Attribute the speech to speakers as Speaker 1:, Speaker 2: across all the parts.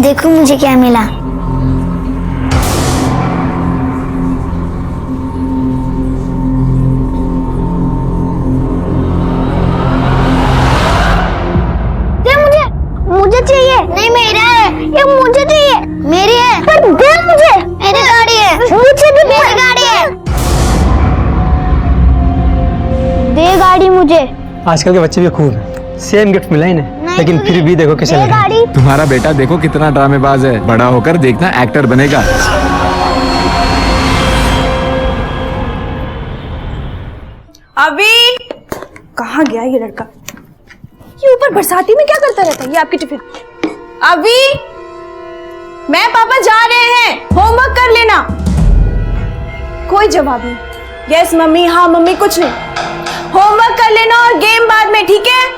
Speaker 1: देखो मुझे क्या मिला। मुझे चाहिए। नहीं मेरा है। ये मुझे चाहिए। मेरी है। पर दे मुझे। मेरी गाड़ी है। मुझे भी मेरी गाड़ी है। दे गाड़ी मुझे।
Speaker 2: आजकल के बच्चे भी खूब हैं। सेम गिफ्ट मिला इन्हें, लेकिन फिर भी देखो कैसे लग रहा है।
Speaker 3: तुम्हारा बेटा देखो कितना ड्रामेबाज है, बड़ा होकर देखना एक्टर बनेगा।
Speaker 4: अभी कहाँ गया ये लड़का? ये ऊपर बरसाती में क्या करता रहता है? ये आपकी टिफिन। अभी मैं पापा जा रहे हैं, होमवर्क कर लेना। कोई जवाब नहीं। यस मम्मी, हाँ मम्मी, कुछ नहीं। होमवर्क कर लेना और गेम बाद में, ठीक है?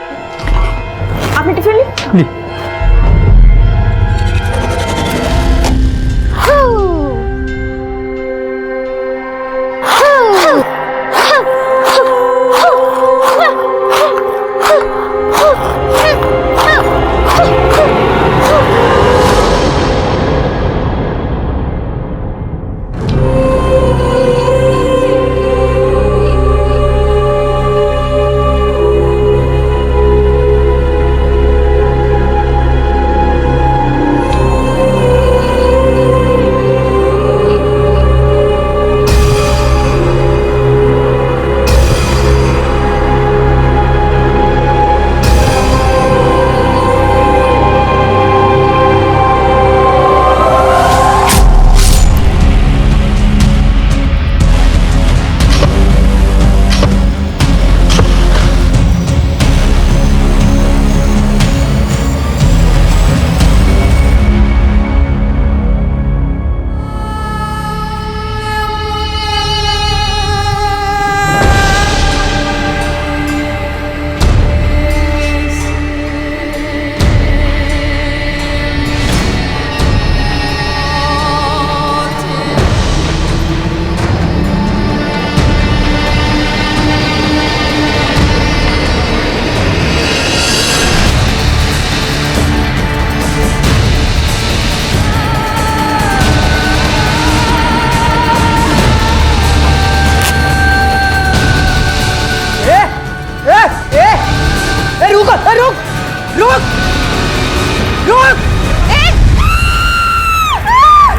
Speaker 4: आपने टिफिन ली? रुक!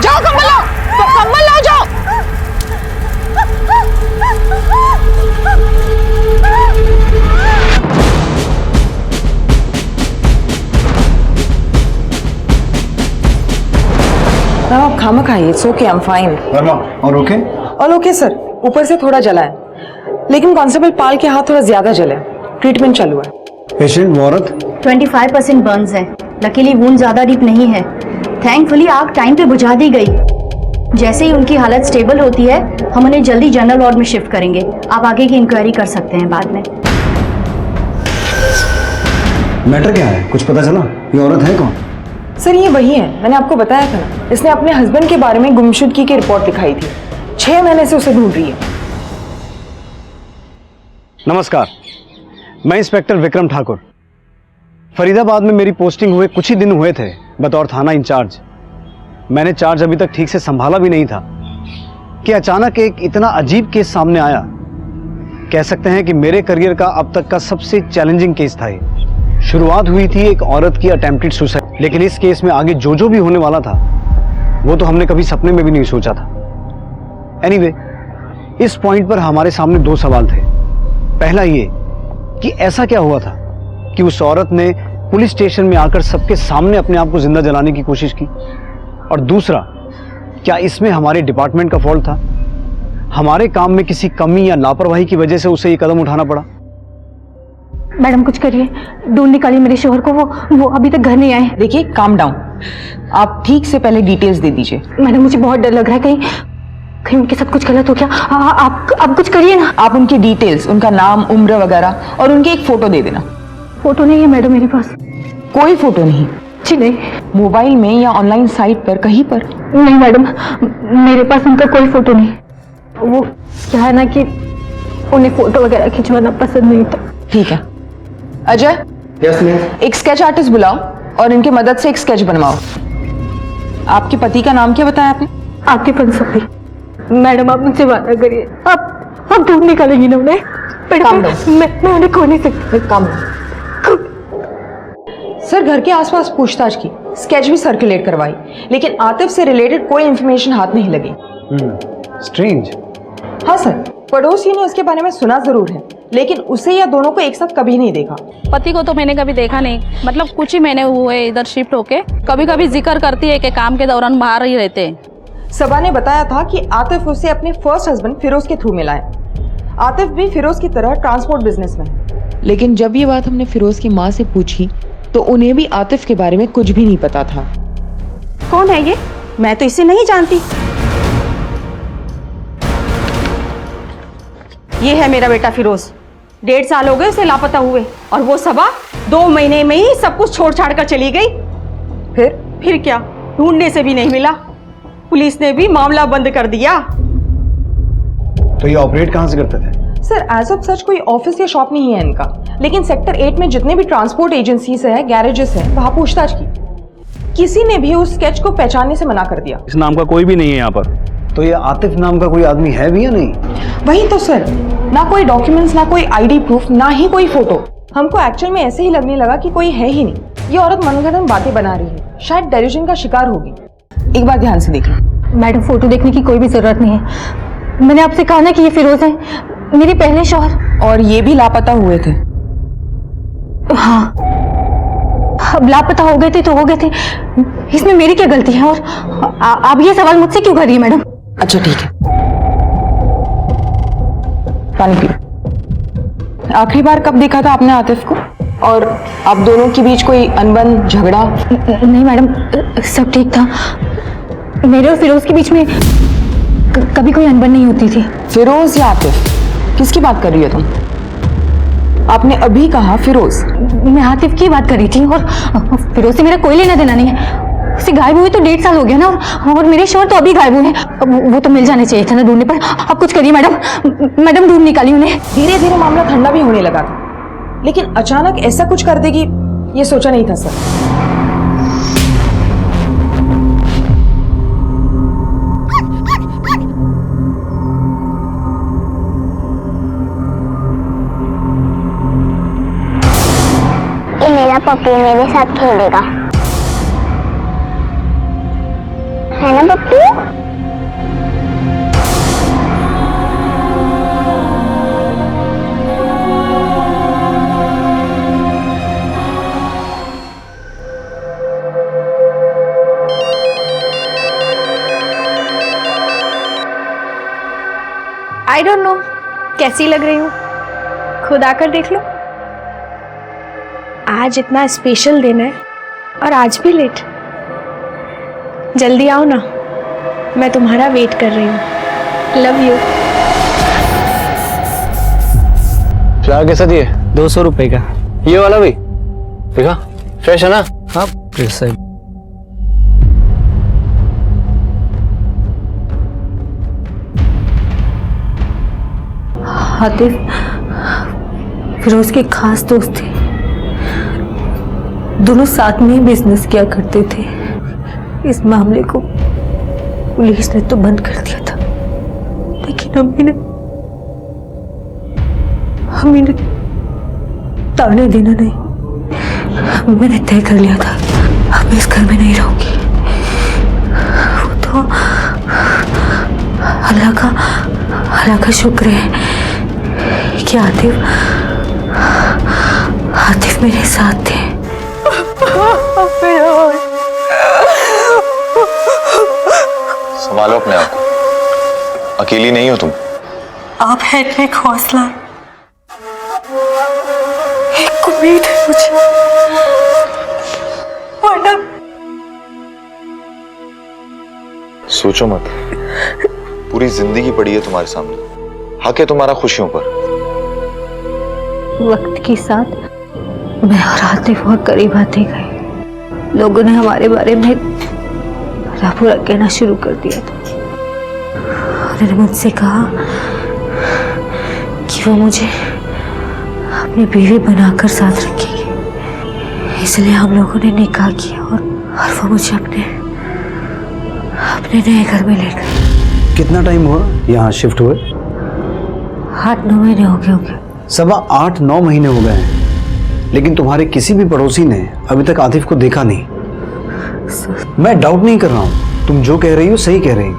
Speaker 4: जाओ कंबल लाओ, कंबल लाओ, जाओ।
Speaker 5: आप खामा खाइए, it's okay, I am fine.
Speaker 6: Verma, और ओके?
Speaker 5: और ओके सर, ऊपर से थोड़ा जला है, लेकिन कांस्टेबल पाल के हाथ थोड़ा ज्यादा जले, ट्रीटमेंट चालू है।
Speaker 6: पेशेंट वो औरत
Speaker 7: 25% बर्न्स है। लकीली वुंड ज्यादा डीप नहीं है। थैंकफुली आग टाइम पे बुझा दी गई। जैसे ही उनकी हालत स्टेबल होती है, हम उन्हें जल्दी जनरल वार्ड में शिफ्ट करेंगे। आप आगे की इंक्वायरी कर सकते हैं बाद में।
Speaker 6: मैटर क्या है, कुछ पता चला? ये औरत है कौन?
Speaker 5: सर ये वही है, मैंने आपको बताया था ना, इसने अपने हस्बैंड के बारे में गुमशुदगी की रिपोर्ट लिखाई थी। 6 महीने से उसे ढूंढ रही है।
Speaker 6: नमस्कार, मैं इंस्पेक्टर विक्रम ठाकुर। फरीदाबाद में मेरी पोस्टिंग हुए कुछ ही दिन हुए थे बतौर थाना इंचार्ज। मैंने चार्ज अभी तक ठीक से संभाला भी नहीं था कि अचानक एक इतना अजीब केस सामने आया। कह सकते हैं कि मेरे करियर का अब तक का सबसे चैलेंजिंग केस था ये। शुरुआत हुई थी एक औरत की अटेम्प्टेड सुसाइड, लेकिन इस केस में आगे जो भी होने वाला था वो तो हमने कभी सपने में भी नहीं सोचा था। एनीवे, इस पॉइंट पर हमारे सामने 2 सवाल थे। पहला ये कि ऐसा क्या हुआ था कि उस औरत ने पुलिस स्टेशन में आकर सबके सामने अपने आप को जिंदा जलाने की कोशिश की, और दूसरा, क्या इसमें हमारे डिपार्टमेंट का फॉल्ट था? हमारे काम में किसी कमी या लापरवाही की वजह से उसे ये कदम उठाना पड़ा?
Speaker 7: मैडम कुछ करिए, ढूंढ निकालिए मेरे शोहर को। वो अभी तक घर नहीं आए।
Speaker 5: देखिए, काम डाउन, आप ठीक से पहले डिटेल्स दे दीजिए।
Speaker 7: मैडम मुझे बहुत डर लग रहा है, कहीं उनके साथ कुछ गलत हो गया। आप कुछ करिए ना।
Speaker 5: आप उनकी डिटेल्स, उनका नाम, उम्र वगैरह और उनकी एक फोटो दे देना।
Speaker 7: फोटो नहीं है मैडम मेरे पास।
Speaker 5: कोई फोटो नहीं?
Speaker 7: जी नहीं।
Speaker 5: मोबाइल में या ऑनलाइन साइट पर कहीं पर?
Speaker 7: नहीं मैडम, मेरे पास उनका कोई फोटो नहीं। वो क्या है ना कि उन्हें फोटो वगैरह खिंचवाना पसंद नहीं था।
Speaker 5: ठीक है अजय,
Speaker 6: यस मैम।
Speaker 5: एक स्केच आर्टिस्ट बुलाओ और इनकी मदद से एक स्केच बनवाओ। आपके पति का नाम क्या बताया आपने?
Speaker 8: आपके फलसफे। मैडम आप मुझसे वादा करिए, आप ढूंढ निकालेंगी ना उन्हें? मैं उन्हें खो नहीं सकती।
Speaker 5: काम सर, घर के आसपास पूछताछ की, स्केच भी सर्कुलेट करवाई, लेकिन आतिफ से रिलेटेड कोई इंफॉर्मेशन हाथ नहीं लगी।
Speaker 6: स्ट्रेंज।
Speaker 5: हाँ सर, पड़ोसी ने उसके बारे में सुना जरूर है, लेकिन उसे या दोनों को एक साथ कभी नहीं देखा।
Speaker 9: पति को तो मैंने कभी देखा नहीं, मतलब कुछ ही महीने हुए इधर शिफ्ट होके। कभी कभी जिक्र करती है कि काम के दौरान बाहर ही रहते हैं।
Speaker 5: सबा ने बताया था कि आतिफ उसे अपने फर्स्ट हस्बैंड फिरोज के थ्रू मिला है। आतिफ भी फिरोज की तरह ट्रांसपोर्ट बिजनेस में है।
Speaker 10: लेकिन जब ये बात हमने फिरोज की माँ से पूछी तो उन्हें भी आतिफ के बारे में कुछ भी नहीं पता था।
Speaker 4: कौन है ये? मैं तो इसे नहीं जानती। ये है मेरा बेटा फिरोज। 1.5 साल हो गए उसे लापता हुए, और वो सबा 2 महीने में ही सब कुछ छोड़ छाड़ कर चली गई। फिर क्या, ढूंढने से भी नहीं मिला। पुलिस ने भी मामला बंद कर दिया।
Speaker 6: तो ये ऑपरेट कहाँ से करते थे?
Speaker 5: सर, एज ऑफ सच कोई ऑफिस या शॉप नहीं है इनका, लेकिन सेक्टर 8 में जितने भी ट्रांसपोर्ट एजेंसीज है, गैरेजेस हैं, वहां पूछताछ की। किसी ने भी उस स्केच को पहचानने से मना कर दिया।
Speaker 6: इस नाम का कोई भी नहीं है यहाँ पर। तो ये आतिफ नाम का कोई आदमी है भी या नहीं?
Speaker 5: वही तो सर, ना कोई डॉक्यूमेंट्स, ना कोई आईडी प्रूफ, ना ही कोई फोटो। हमको एक्चुअल में ऐसे ही लगने लगा कि कोई है ही नहीं। ये औरत मनगढ़ंत बातें बना रही है, शायद डेल्यूजन का शिकार होगी। एक बार ध्यान से देख लो।
Speaker 8: मैडम फोटो देखने की कोई भी जरूरत नहीं है। मैंने आपसे कहा ना कि ये फिरोज है, मेरे पहले शौहर।
Speaker 5: और ये भी लापता हुए थे।
Speaker 8: हाँ, अब लापता हो गए थे तो हो गए थे, इसमें मेरी क्या गलती है? और आप ये सवाल मुझसे क्यों कर रही है मैडम?
Speaker 5: अच्छा ठीक है, पानी पियो। आखिरी बार कब देखा था आपने आतिफ को? और आप दोनों के बीच कोई अनबन, झगड़ा?
Speaker 8: नहीं मैडम, सब ठीक था। मेरे और फिरोज के बीच में कभी कोई अनबन नहीं होती थी।
Speaker 5: फिरोज या आतिफ, किसकी बात कर रही हो तुम? आपने अभी कहा फिरोज।
Speaker 8: मैं आतिफ की बात कर रही थी, और फिरोज से मेरा कोई लेना देना नहीं है। उसे गायब हुए तो 1.5 साल हो गया ना, और मेरे शौहर तो अभी गायब हुए हैं। वो तो मिल जाने चाहिए था ना ढूंढने पर। आप कुछ करिए मैडम, मैडम ढूंढ निकाली उन्हें।
Speaker 5: धीरे धीरे मामला ठंडा भी होने लगा था, लेकिन अचानक ऐसा कुछ कर देगी ये सोचा नहीं था सर।
Speaker 1: ये मेरा पप्पू मेरे साथ खेलेगा, है ना पप्पू?
Speaker 4: आई डोंट नो कैसी लग रही हूँ, खुद आकर देख लो। आज इतना स्पेशल दिन है और आज भी लेट। जल्दी आओ ना, मैं तुम्हारा वेट कर रही हूँ। Love you.
Speaker 2: फ्लावर कैसा दिए? 200 रुपए का। ये वाला भी देखा, फ्रेश है ना? हाँ फ्रेश है।
Speaker 8: आतिफ फिरोज के खास दोस्त थे, दोनों साथ में ही बिजनेस किया करते थे। इस मामले को पुलिस ने तो बंद कर दिया था, लेकिन हमें ताने देना नहीं। मैंने तय कर लिया था अब इस घर में नहीं रहूंगी। वो तो अल्लाह का शुक्र है कि आतिफ मेरे साथ थे।
Speaker 11: संभालो अपने आप को, अकेली नहीं हो तुम।
Speaker 8: आप हैं एक हौसला, एक उम्मीद है मुझे, वरना
Speaker 11: सोचो मत, पूरी जिंदगी पड़ी है तुम्हारे सामने, हक है तुम्हारा खुशियों पर।
Speaker 8: वक्त के साथ मैं और आतिफ बहुत करीब आते गए। लोगों ने हमारे बारे में भला बुरा कहना शुरू कर दिया था। उन्होंने मुझसे कहा कि वो मुझे अपनी बीवी बनाकर साथ रखेंगे, इसलिए हम लोगों ने निकाह किया और वो मुझे अपने अपने नए घर में लेकर।
Speaker 6: कितना टाइम हुआ यहाँ शिफ्ट हुए?
Speaker 8: 8-9 महीने हो गए होंगे।
Speaker 6: 8-9 महीने हो गए हैं, लेकिन तुम्हारे किसी भी पड़ोसी ने अभी तक आतिफ को देखा नहीं। मैं डाउट नहीं कर रहा हूँ, तुम जो कह रही हो सही कह रही हो,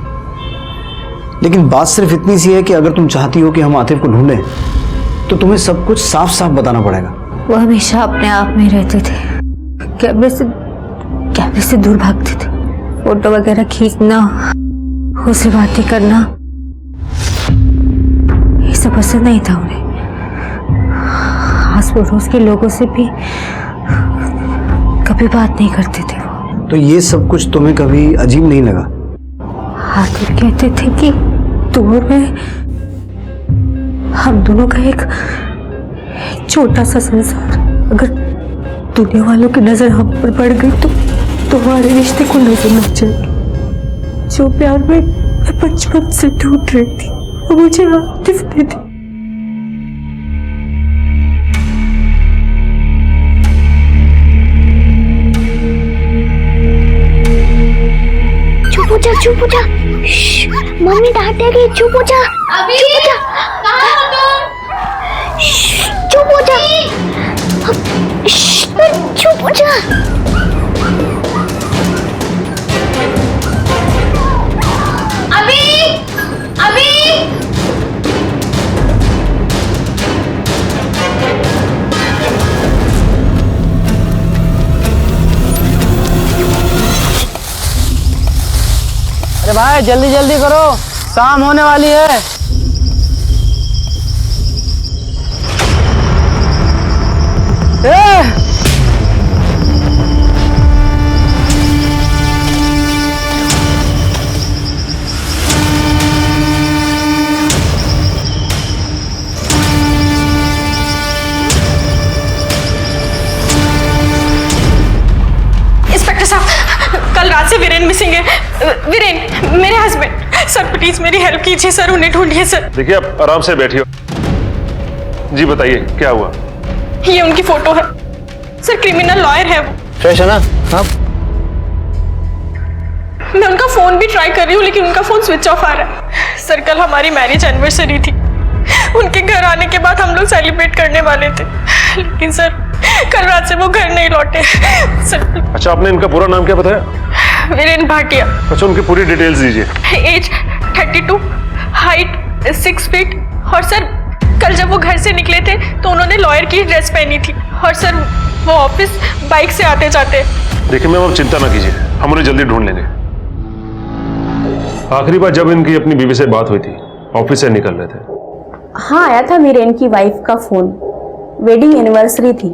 Speaker 6: लेकिन बात सिर्फ इतनी सी है कि अगर तुम चाहती हो कि हम आतिफ को ढूंढें तो तुम्हें सब कुछ साफ साफ बताना पड़ेगा।
Speaker 8: वो हमेशा अपने आप में रहते थे, कैमरे से दूर भागते थे। फोटो वगैरह खींचना, उससे बातें करना, ये सब पसंद नहीं था उन्हें। आस पड़ोस के लोगों से भी कभी बात नहीं करते थे वो।
Speaker 6: तो ये सब कुछ तुम्हें कभी अजीब नहीं लगा?
Speaker 8: आतिफ कहते थे कि तू और मैं, हम दोनों का एक छोटा सा संसार, अगर दुनिया वालों की नजर हम पर पड़ गई तो हमारे रिश्ते को नजर लग जाएगी। जो प्यार में मैं बचपन से ढूंढ रही थी वो मुझे आतिफ दे दी।
Speaker 1: चुप हो जा। मम्मी डांटेगी, चुप हो जा।
Speaker 9: अभी कहाँ हो तुम?
Speaker 1: चुप हो जा। चुप हो जा।
Speaker 9: अभी
Speaker 2: अरे भाई जल्दी जल्दी करो, शाम होने वाली है।
Speaker 4: इंस्पेक्टर साहब, कल रात से वीरेन मिसिंग है। वीरेन मेरे हस्बैंड। सर प्लीज मेरी हेल्प कीजिए सर, उन्हें ढूंढिए सर।
Speaker 12: देखिए आप आराम से बैठिए। जी बताइए क्या हुआ?
Speaker 4: ये उनकी फोटो है सर, क्रिमिनल लॉयर है वो।
Speaker 2: फ्रेश है ना? हाँ।
Speaker 4: मैं उनका फोन भी ट्राई कर रही हूँ लेकिन उनका फोन स्विच ऑफ आ रहा है। सर कल हमारी मैरिज एनिवर्सरी थी, उनके घर आने के बाद हम लोग सेलिब्रेट करने वाले थे, लेकिन सर कल रात से वो घर नहीं लौटे सर।
Speaker 12: अच्छा आपने इनका पूरा नाम क्या बताया?
Speaker 4: वीरेन भाटिया।
Speaker 12: अच्छा उनकी पूरी डिटेल्स दीजिए।
Speaker 4: एज 32, हाइट 6 फीट, और सर कल जब वो घर से निकले थे तो उन्होंने लॉयर की ड्रेस पहनी थी, और सर वो ऑफिस बाइक से आते जाते।
Speaker 12: देखिए मैम आप चिंता ना कीजिए, हम उन्हें जल्दी ढूंढ लेंगे। आखिरी बार जब इनकी अपनी बीवी से बात हुई थी, ऑफिस से निकल रहे थे।
Speaker 7: हाँ आया था वीरेन की वाइफ का फोन, वेडिंग एनिवर्सरी थी,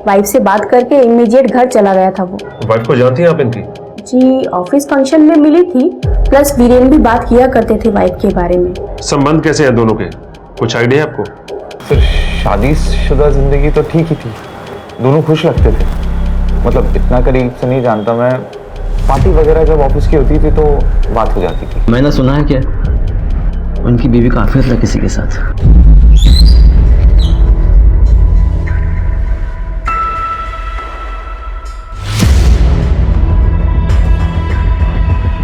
Speaker 7: वाइफ से बात करके इमीडिएट घर चला गया था वो।
Speaker 12: वाइफ को जानती हैं आप इनकी?
Speaker 7: जी ऑफिस फंक्शन में मिली थी, प्लस वीरेन भी बात किया करते थे वाइफ के बारे में।
Speaker 12: संबंध कैसे हैं दोनों के, कुछ आइडिया है आपको?
Speaker 11: सर शादीशुदा जिंदगी तो ठीक ही थी, दोनों खुश लगते थे। मतलब इतना करीब से नहीं जानता मैं, पार्टी वगैरह जब ऑफिस की होती थी तो बात हो जाती थी।
Speaker 2: मैंने सुना है क्या उनकी बीवी का अफेयर था किसी के साथ।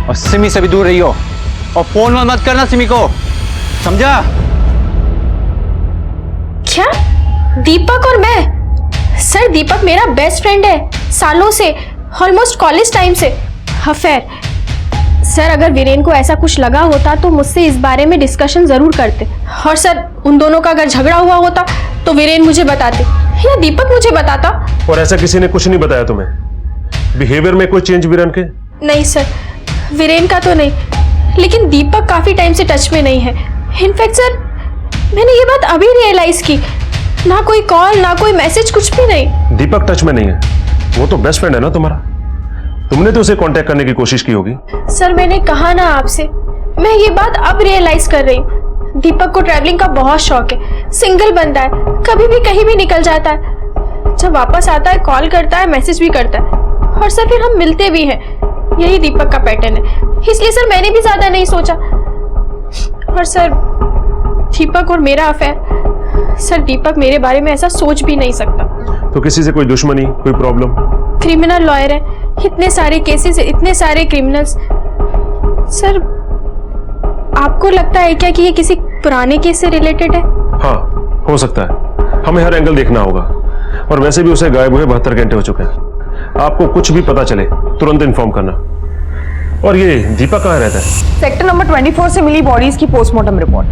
Speaker 6: और सिमी से भी दूर रही हो, और फोन मत करना सिमी को, समझा?
Speaker 4: क्या? दीपक और मैं? सर दीपक मेरा बेस्ट फ्रेंड है सालों से, ऑलमोस्ट कॉलेज टाइम से। अफेयर? सर अगर वीरेन को ऐसा कुछ लगा होता तो मुझसे इस बारे में डिस्कशन जरूर करते, और सर उन दोनों का अगर झगड़ा हुआ होता तो वीरेन मुझे बताते या दीपक मुझे बताता।
Speaker 12: और ऐसा किसी ने कुछ नहीं बताया तुम्हें? बिहेवियर में कोई चेंज वीरेन के?
Speaker 4: नहीं सर, वीरेन का तो नहीं, लेकिन दीपक काफी टाइम से टच में नहीं है। इनफैक्ट सर मैंने ये बात अभी रियलाइज की, ना कोई कॉल ना कोई मैसेज, कुछ भी नहीं।
Speaker 12: दीपक टच में नहीं है, वो तो बेस्ट फ्रेंड है ना तुम्हारा, तुमने तो उसे कांटेक्ट करने की कोशिश की होगी।
Speaker 4: सर मैंने कहा ना आपसे, मैं ये बात अब रियलाइज कर रही हूँ। दीपक को ट्रैवलिंग का बहुत शौक है, सिंगल बंदा है, कभी भी कहीं भी निकल जाता है, जब वापस आता है कॉल करता है, मैसेज भी करता है, और सर फिर हम मिलते भी हैं। यही दीपक का पैटर्न है, इसलिए सर मैंने भी ज्यादा नहीं सोचा। और सर दीपक और मेरा अफेयर, सर दीपक मेरे बारे में ऐसा सोच भी नहीं सकता।
Speaker 12: तो किसी से कोई दुश्मनी, कोई प्रॉब्लम?
Speaker 4: क्रिमिनल लॉयर है, इतने सारे केसेस, इतने सारे क्रिमिनल्स,
Speaker 8: सर आपको लगता है क्या कि ये किसी पुराने केस से रिलेटेड है?
Speaker 12: हाँ, हो सकता है। हमें हर एंगल देखना होगा। और वैसे भी उसे गायब हुए 72 घंटे हो चुके हैं। आपको कुछ भी पता चले तुरंत इन्फॉर्म करना। और ये दीपक कहाँ रहता है?
Speaker 5: सेक्टर नंबर 24 से मिली बॉडीज की पोस्टमार्टम रिपोर्ट।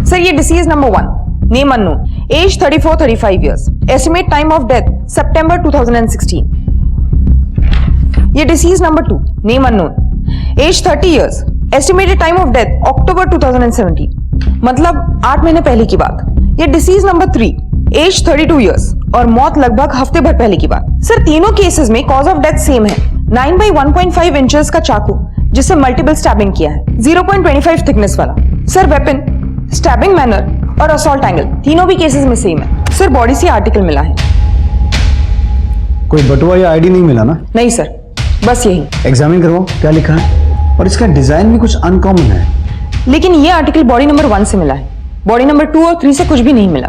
Speaker 5: सर ये deceased number 1, name unknown, age 34-35 years, estimate time of death September 2016। ये deceased number 2, name unknown, age 30 years, estimated time of death October 2017, मतलब 8 महीने पहले की बात। ये डिसीज नंबर 3, एज 32 इयर्स और मौत लगभग हफ्ते भर पहले की बात। सर तीनों केसेस में कॉज ऑफ डेथ सेम है, 9 by 1.5 इंचेस का चाकू जिससे मल्टीपल स्टैबिंग किया है, 0.25 थिकनेस वाला। सर वेपन, स्टैबिंग मैनर और असॉल्ट एंगल तीनों भी केसेस में सेम है। सर बॉडी से आर्टिकल मिला है।
Speaker 6: कोई बटुआ या आईडी नहीं मिला ना?
Speaker 5: नहीं सर, बस यही।
Speaker 6: एग्जामिन करवाओ क्या लिखा है। और इसका डिजाइन भी कुछ अनकॉमन है।
Speaker 5: लेकिन ये आर्टिकल बॉडी नंबर 1 से मिला है, बॉडी नंबर 2 और 3 से कुछ भी नहीं मिला।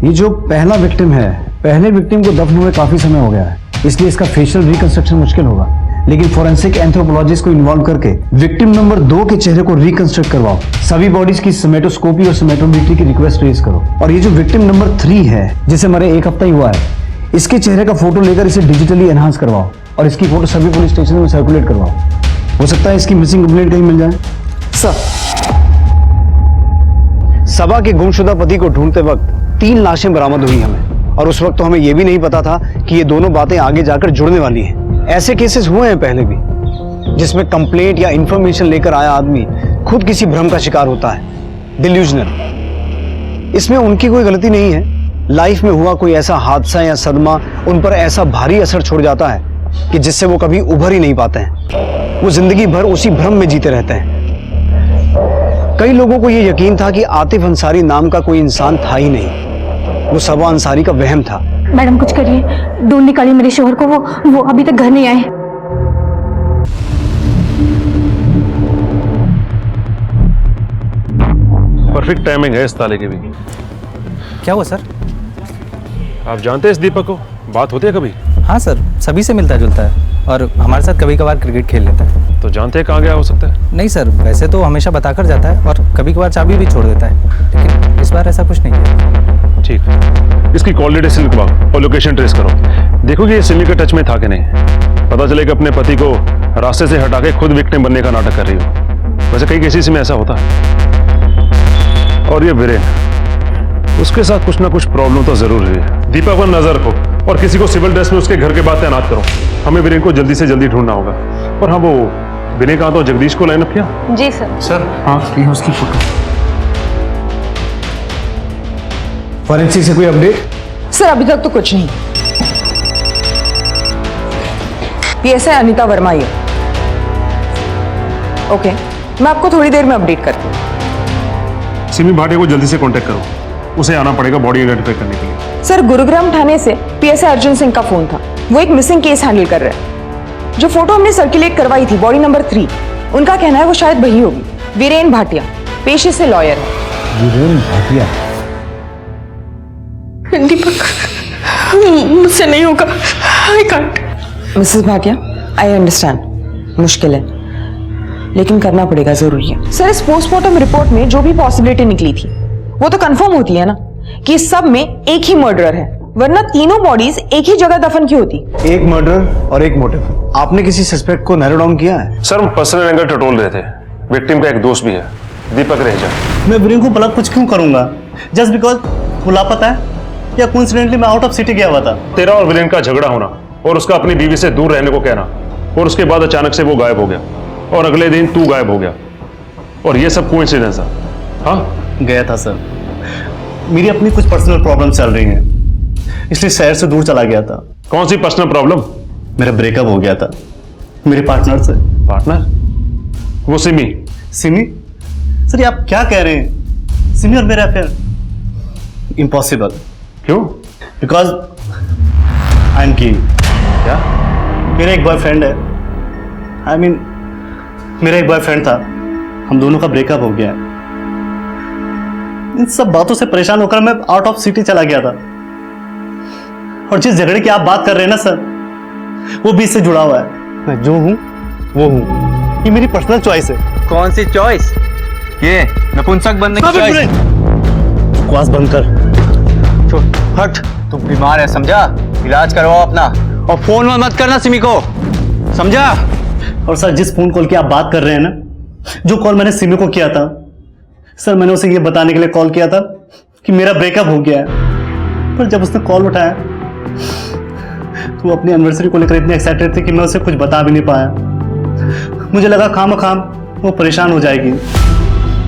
Speaker 6: ये जो पहला विक्टिम है, पहले विक्टिम को दफन हुए काफी समय हो गया है, इसलिए इसका फेशियल रिकंस्ट्रक्शन मुश्किल होगा। लेकिन फोरेंसिक एंथ्रोपोलॉजिस्ट को इन्वॉल्व करके विक्टिम नंबर 2 के चेहरे को रिकंस्ट्रक्ट करवाओ। सभी बॉडीज की सिमेटोस्कोपी और सिमेट्रोमेट्री की रिक्वेस्ट रेज करो। और ये जो विक्टिम नंबर 3 है, जिसे मरे 1 हफ्ता ही हुआ है, इसके चेहरे का फोटो लेकर इसे डिजिटली एनहांस करवाओ और इसकी फोटो सभी पुलिस स्टेशन में सर्कुलेट करवाओ। हो सकता है इसकी मिसिंग कंप्लेंट कहीं मिल जाए।
Speaker 5: सर
Speaker 6: सबा के गुमशुदा पति को ढूंढते वक्त 3 लाशें बरामद हुई हमें, और उस वक्त तो हमें यह भी नहीं पता था कि ये दोनों बातें आगे जाकर जुड़ने वाली हैं। ऐसे केसेस हुए हैं पहले भी, जिसमें कंप्लेंट या इंफॉर्मेशन लेकर आया आदमी खुद किसी भ्रम का शिकार होता है, डिल्यूजनल। इसमें उनकी कोई गलती नहीं है। लाइफ में हुआ कोई ऐसा हादसा या सदमा उन पर ऐसा भारी असर छोड़ जाता है कि जिससे वो कभी उभर ही नहीं पाते हैं। वो जिंदगी भर उसी भ्रम में जीते रहते हैं। कई लोगों को यह यकीन था कि आतिफ अंसारी नाम का कोई इंसान था ही नहीं, वो सबा अंसारी का वहम था।
Speaker 8: मैडम कुछ करिए, ढूंढ निकालिए मेरे शोहर को, वो अभी तक घर नहीं आए।
Speaker 12: परफेक्ट टाइमिंग है इस ताले की भी।
Speaker 2: क्या हुआ सर?
Speaker 12: आप जानते हैं इस दीपक को? बात होती है कभी?
Speaker 2: हाँ सर, सभी से मिलता जुलता है और हमारे साथ कभी कभार क्रिकेट खेल लेता है।
Speaker 12: तो जानते हैं कहाँ गया हो सकता है?
Speaker 2: नहीं सर, वैसे तो हमेशा बताकर जाता है और कभी कभार चाबी भी छोड़ देता है, लेकिन इस बार ऐसा कुछ नहीं है।
Speaker 12: ठीक, इसकी कॉल डिटेल्स लिखवाओ और लोकेशन ट्रेस करो। देखो कि ये सिमी के टच में था कि नहीं। पता चले कि अपने पति को रास्ते से हटा के खुद विक्टिम बनने का नाटक कर रही हो। वैसे कई केसेस में ऐसा होता है। और ये वीरेन, उसके साथ कुछ ना कुछ प्रॉब्लम तो जरूर है। दीपक पर नजर रखो और किसी को सिविल ड्रेस में उसके घर के बाद तैनात करो। हमें वीरेन को जल्दी से जल्दी ढूंढना होगा। और हाँ, वो विनय कहा तो जगदीश को लाइन अप किया?
Speaker 7: जी सर।
Speaker 6: सर हाँ, की है उसकी फोटो। फॉरेंसिक से कोई अपडेट?
Speaker 5: सर अभी तक तो कुछ नहीं। पीएसआई अनीता वर्मा ये। ओके, मैं आपको थोड़ी देर में अपडेट करती हूँ।
Speaker 12: सिमी भाटिया को जल्दी से कांटेक्ट करो, उसे आना पड़ेगा बॉडी आइडेंटिफाई करने के लिए।
Speaker 5: सर गुरुग्राम थाने से पीएसआई अर्जुन सिंह का फोन था, वो एक मिसिंग केस हैंडल कर रहे हैं। जो फोटो हमने सर्कुलेट करवाई थी बॉडी नंबर 3, उनका कहना है वो शायद वही होगी। वीरेन भाटिया पेशे से लॉयर है।
Speaker 6: वीरेन भाटिया?
Speaker 8: दीपक, मुझसे नहीं होगा, I can't.
Speaker 5: Mrs Bhatia, I understand, मुश्किल है लेकिन करना पड़ेगा, जरूरी है। सर इस पोस्टमार्टम रिपोर्ट में जो भी पॉसिबिलिटी निकली थी वो तो कंफर्म होती है ना कि सब में एक ही मर्डरर है, वरना तीनों बॉडीज एक ही जगह दफन की होती।
Speaker 6: एक मर्डर और एक मोटिव। आपने किसी सस्पेक्ट को नैरो डाउन किया है?
Speaker 12: सर, हम पर्सनल एंगल टटोल रहे थे। विक्टिम का एक दोस्त भी है, दीपक रेजा।
Speaker 13: मैं वीरेन को भला कुछ क्यों करूंगा? जस्ट बिकॉज वो लापता है या कोइंसिडेंटली मैं आउट ऑफ सिटी गया हुआ था?
Speaker 12: तेरा और विलेन का झगड़ा होना और उसका अपनी बीवी से दूर रहने को कहना, और उसके बाद अचानक से वो गायब हो गया और अगले दिन तू गायब हो गया, और ये सब कोइंसिडेंस है? हाँ,
Speaker 13: गया था सर, मेरी अपनी कुछ पर्सनल प्रॉब्लम चल रही हैं, इसलिए शहर से दूर चला गया था।
Speaker 12: कौन सी पर्सनल प्रॉब्लम?
Speaker 13: मेरा ब्रेकअप हो गया था मेरे पार्टनर से।
Speaker 12: पार्टनर? वो सिमी?
Speaker 13: सिमी? सर ये आप क्या कह रहे हैं? सिमी और मेरा अफेयर? इम्पॉसिबल।
Speaker 12: क्यों?
Speaker 13: बिकॉज आई एम की।
Speaker 12: क्या?
Speaker 13: मेरा एक बॉयफ्रेंड है, आई मीन मेरा एक बॉयफ्रेंड था, हम दोनों का ब्रेकअप हो गया है। इन सब बातों से परेशान होकर मैं आउट ऑफ सिटी चला गया था, और जिस झगड़े की आप बात कर रहे हैं ना सर, वो बीच से जुड़ा हुआ है। मैं जो हूं वो हूं। ये मेरी पर्सनल चॉइस है।
Speaker 2: कौन सी चॉइस? ये नपुंसक बनने की चॉइस?
Speaker 13: बकवास बंद कर।
Speaker 2: हट, तू बीमार है समझा? इलाज करवाओ अपना, और फोन मत करना सिमी को, समझा?
Speaker 13: और सर जिस फोन कॉल की आप बात कर रहे हैं ना, जो कॉल मैंने सिमी को किया था सर, मैंने उसे ये बताने के लिए कॉल किया था कि मेरा ब्रेकअप हो गया है। पर जब उसने कॉल उठाया तो वो अपनी एनिवर्सरी को लेकर इतनी एक्साइटेड थी कि मैं उसे कुछ बता भी नहीं पाया। मुझे लगा खामखाम वो परेशान हो जाएगी।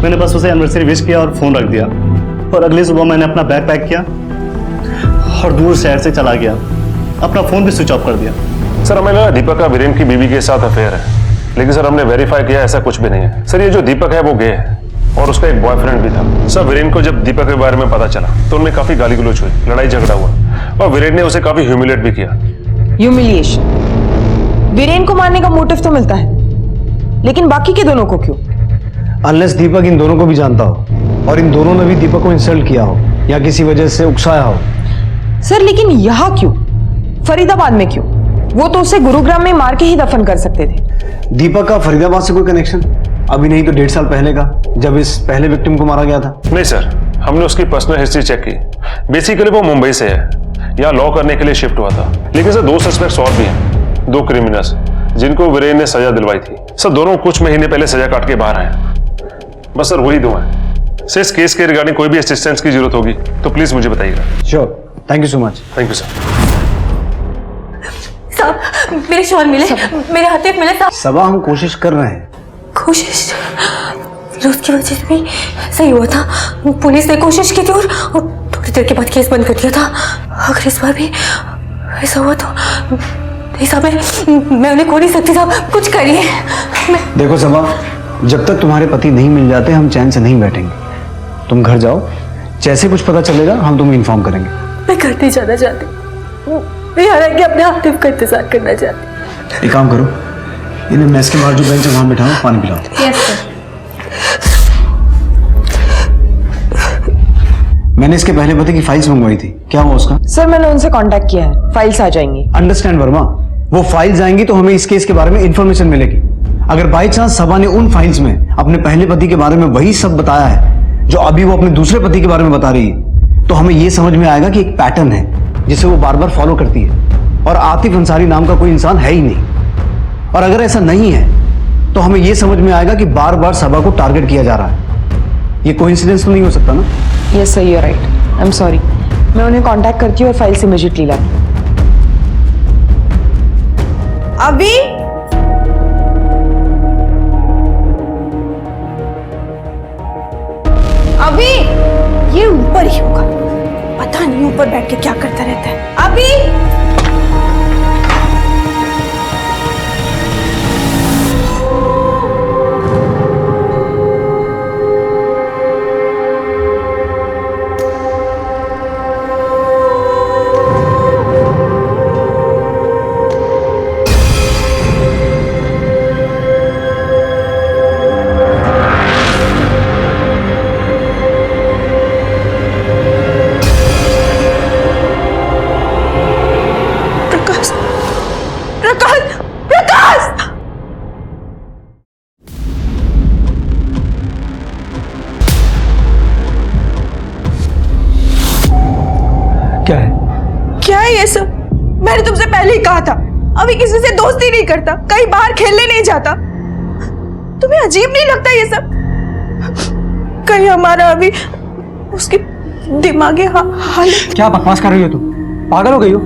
Speaker 13: मैंने बस उसे एनिवर्सरी विश किया और फोन रख दिया। और अगली सुबह मैंने अपना बैग पैक किया और दूर शहर से चला गया। अपना फोन भी स्विच ऑफ कर दिया।
Speaker 12: सर हमें लगा दीपक का वीरेन की बीवी के साथ अफेयर है, लेकिन सर हमने वेरीफाई किया ऐसा कुछ भी नहीं है। सर ये जो दीपक है वो गे है और उसका एक बॉयफ्रेंड भी था। सर वीरेन को जब दीपक के बारे में पता चला तो उनमें काफी गाली गलौज हुई, लड़ाई झगड़ा हुआ और वीरेन ने उसे काफी ह्यूमिलेट भी किया।
Speaker 5: ह्यूमिलिएशन। वीरेन को मारने का मोटिव तो मिलता है, लेकिन बाकी के दोनों को क्यों?
Speaker 6: अनलेस दीपक इन दोनों को भी जानता हो और इन दोनों ने भी दीपक को इंसल्ट किया हो या किसी वजह से उकसाया हो।
Speaker 5: सर लेकिन यहाँ क्यों? फरीदाबाद में क्यों? वो तो उसे गुरुग्राम में मार के ही दफन कर सकते थे।
Speaker 6: दीपक का फरीदाबाद से कोई कनेक्शन? अभी नहीं तो 1.5 साल पहले का, जब इस पहले विक्टिम को मारा गया था।
Speaker 12: नहीं सर, हमने उसकी पर्सनल हिस्ट्री चेक की। बेसिकली वो मुंबई से है, यहाँ लॉ करने के लिए शिफ्ट हुआ था। लेकिन सर 2 सस्पेक्ट्स और भी हैं, 2 क्रिमिनल्स जिनको वीरेन ने सजा दिलवाई थी। सर दोनों कुछ महीने पहले सजा काट के बाहर आए। बस सर वही 2 हैं। सर इस केस के रिगार्डिंग कोई भी असिस्टेंस की जरूरत होगी तो प्लीज मुझे बताइएगा।
Speaker 6: Sure, thank you so much.
Speaker 12: Thank you sir.
Speaker 8: साहब मेरे शॉल मिले, मेरे हाथे मिले साहब।
Speaker 6: सबा हम कोशिश कर रहे हैं।
Speaker 8: कोशिश? फिर उसकी वजह से भी सही हुआ था। पुलिस ने कोशिश की थी और थोड़ी देर के बाद केस बंद कर दिया था। अगर इस बार भी ऐसा हुआ तो नहीं साहब, मैं उन्हें खो नहीं सकती साहब, कुछ करिए।
Speaker 6: देखो सबा, जब तक तुम्हारे पति नहीं मिल जाते हम चैन से नहीं बैठेंगे। तुम घर जाओ, जैसे कुछ पता चलेगा हम तुम्हें इन्फॉर्म करेंगे।
Speaker 8: मैं घर नहीं जाना चाहती, मैं यहाँ रह के अपने आतिफ का इंतजार करना चाहती।
Speaker 6: एक काम करो, इन्हें मेस के बाहर जो बेंच है वहां बिठाओ, पानी पिलाओ।
Speaker 8: Yes sir.
Speaker 6: मैंने इसके पहले पति की फाइल्स मंगवाई थी, क्या हुआ उसका?
Speaker 5: सर मैंने उनसे कांटेक्ट किया है, फाइल्स आ जाएंगी।
Speaker 6: अंडरस्टैंड वर्मा, वो फाइल्स आएंगी तो हमें इस केस के बारे में इंफॉर्मेशन मिलेगी। अगर बाई चांस सबा ने उन फाइल्स में अपने पहले पति के बारे में वही सब बताया है जो अभी वो अपने दूसरे पति के बारे में बता रही है, तो हमें यह समझ में आएगा कि एक पैटर्न है जिसे वो बार बार फॉलो करती है और आतिफ अंसारी नाम का कोई इंसान है ही नहीं। और अगर ऐसा नहीं है तो हमें यह समझ में आएगा कि बार बार सबा को टारगेट किया जा रहा है। ये कोइंसिडेंस तो नहीं हो सकता ना?
Speaker 5: Yes sir, you are right. I am sorry, मैं उन्हें कांटेक्ट करती हूँ और फाइल्स इमीडिएटली लाती हूँ।
Speaker 4: अभी अभी ये ऊपर ही होगा, पता नहीं ऊपर बैठ के क्या करता रहता है। अभी क्या है ये सब? मैंने तुमसे पहले ही कहा था, अभी किसी से दोस्ती नहीं करता, कहीं बाहर खेलने नहीं जाता। तुम्हें अजीब नहीं लगता ये सब? कहीं हमारा अभी उसकी दिमागी हालत।
Speaker 14: क्या बकवास कर रही हो तुम? पागल हो गई हो?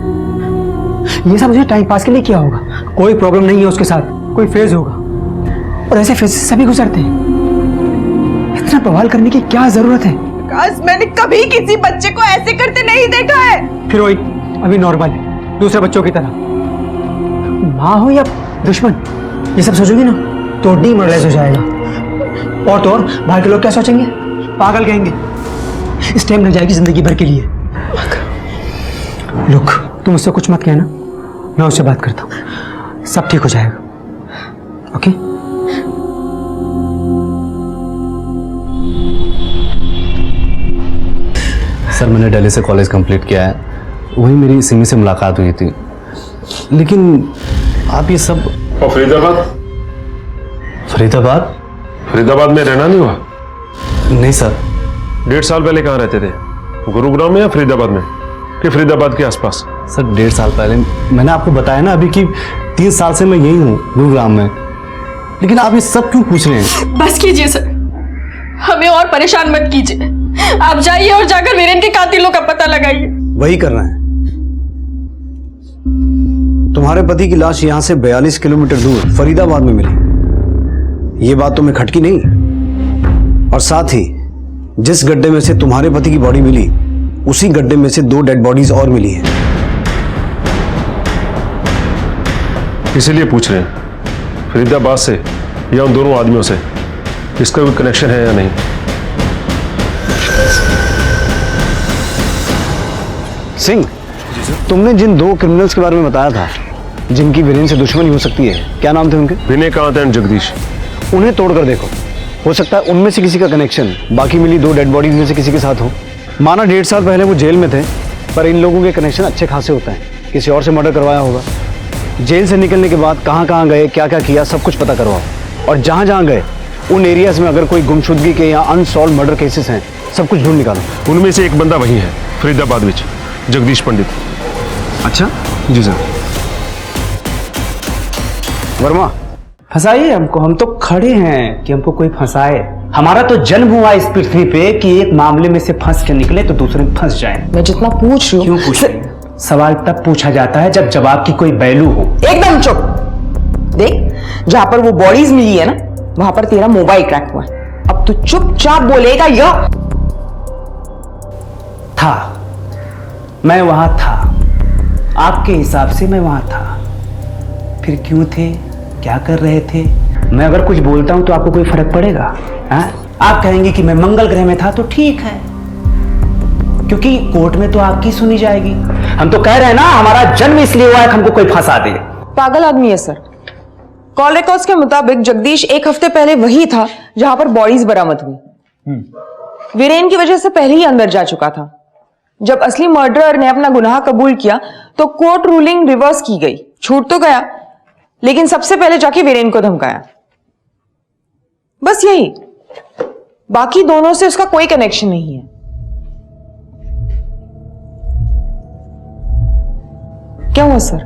Speaker 14: ये सब मुझे टाइम पास के लिए किया होगा। कोई प्रॉब्लम नहीं है उसके साथ, कोई फेज होगा और ऐसे फेज सभी गुजरते हैं। इतना बवाल करने की क्या जरूरत है?
Speaker 4: मैंने कभी किसी बच्चे को ऐसे करते नहीं देखा है।
Speaker 14: फिर वही अभी नॉर्मल है, दूसरे बच्चों की तरह। माँ हो या दुश्मन, ये सब सोचोगी ना तो डीमोरलाइज हो जाएगा। और तो और बाहर के लोग क्या सोचेंगे? पागल कहेंगे। इस टाइम रह जाएगी जिंदगी भर के लिए। लुक, तुम उससे कुछ मत कहना, मैं उससे बात करता हूँ, सब ठीक हो जाएगा। ओके?
Speaker 6: सर मैंने दिल्ली से कॉलेज कंप्लीट किया है, वही मेरी सिमी से मुलाकात हुई थी। लेकिन आप ये सब
Speaker 12: और फरीदाबाद
Speaker 6: फरीदाबाद?
Speaker 12: फरीदाबाद में रहना नहीं हुआ?
Speaker 6: नहीं सर।
Speaker 12: 1.5 साल पहले कहाँ रहते थे? गुरुग्राम में या फरीदाबाद में, कि फरीदाबाद के आसपास?
Speaker 6: सर 1.5 साल पहले मैंने आपको बताया ना अभी कि 3 साल से मैं यही हूँ गुरुग्राम में। लेकिन आप ये सब क्यों पूछ रहे हैं?
Speaker 4: बस कीजिए सर, हमें और परेशान मत कीजिए। आप जाइए और जाकर वीरेन के कातिलों का पता लगाइए।
Speaker 6: वही कर रहे हैं। तुम्हारे पति की लाश यहां से 42 किलोमीटर दूर फरीदाबाद में मिली। ये बात तुम्हें खटकी नहीं? और साथ ही जिस गड्ढे में से तुम्हारे पति की बॉडी मिली, उसी गड्ढे में से 2 डेड बॉडीज और मिली हैं।
Speaker 12: इसीलिए पूछ रहे हैं फरीदाबाद से या उन दोनों आदमियों से इसका कोई कनेक्शन है या नहीं।
Speaker 6: सिंह, तुमने जिन 2 क्रिमिनल्स के बारे में बताया था जिनकी वीरेन से दुश्मनी हो सकती है, क्या नाम थे उनके?
Speaker 12: विनय कांत एंड जगदीश।
Speaker 6: उन्हें तोड़कर देखो, हो सकता है उनमें से किसी का कनेक्शन बाकी मिली 2 डेड बॉडीज में से किसी के साथ हो। माना 1.5 साल पहले वो जेल में थे, पर इन लोगों के कनेक्शन अच्छे खासे होते हैं। किसी और से मर्डर करवाया होगा। जेल से निकलने के बाद कहाँ कहाँ गए, क्या क्या किया, सब कुछ पता करवाओ। और जहाँ जहाँ गए उन एरियाज में अगर कोई गुमशुदगी के या अनसॉल्व मर्डर केसेस हैं, सब कुछ ढूंढ निकालो।
Speaker 12: उनमें से एक बंदा वही है फरीदाबाद में, जगदीश पंडित।
Speaker 6: अच्छा
Speaker 12: जी सर।
Speaker 6: वर्मा,
Speaker 14: फंसाइए हमको, हम तो खड़े हैं कि हमको कोई फंसाए। हमारा तो जन्म हुआ इस पृथ्वी पे कि एक मामले में से फंस के निकले तो दूसरे में फंस जाए।
Speaker 5: मैं जितना पूछ रही हूँ।
Speaker 14: क्यों पूछ रही? सवाल तब पूछा जाता है जब जवाब की कोई वैल्यू हो।
Speaker 5: एकदम चुप। देख, जहां पर वो बॉडीज मिली है ना, वहां पर तेरा मोबाइल क्रैक हुआ है। अब तू चुपचाप बोलेगा या?
Speaker 14: था, मैं वहां था। आपके हिसाब से मैं वहां था। फिर क्यों थे, क्या कर रहे थे? मैं अगर कुछ बोलता हूं तो आपको कोई फर्क पड़ेगा? आप कहेंगे कि मैं मंगल ग्रह में था तो ठीक है, क्योंकि कोर्ट में तो आपकी सुनी जाएगी। हम तो कह रहे हैं ना, हमारा जन्म इसलिए हुआ है कि हमको कोई फंसा दे।
Speaker 5: पागल आदमी है सर। कॉल रिकॉर्ड्स के मुताबिक जगदीश 1 हफ्ते पहले वही था जहां पर बॉडीज बरामद हुई। वीरेन की वजह से पहले ही अंदर जा चुका था। जब असली मर्डरर ने अपना गुनाह कबूल किया तो कोर्ट रूलिंग रिवर्स की गई। छूट तो गया, लेकिन सबसे पहले जाके वीरेन को धमकाया। बस यही, बाकी दोनों से उसका कोई कनेक्शन नहीं है। क्या हुआ सर?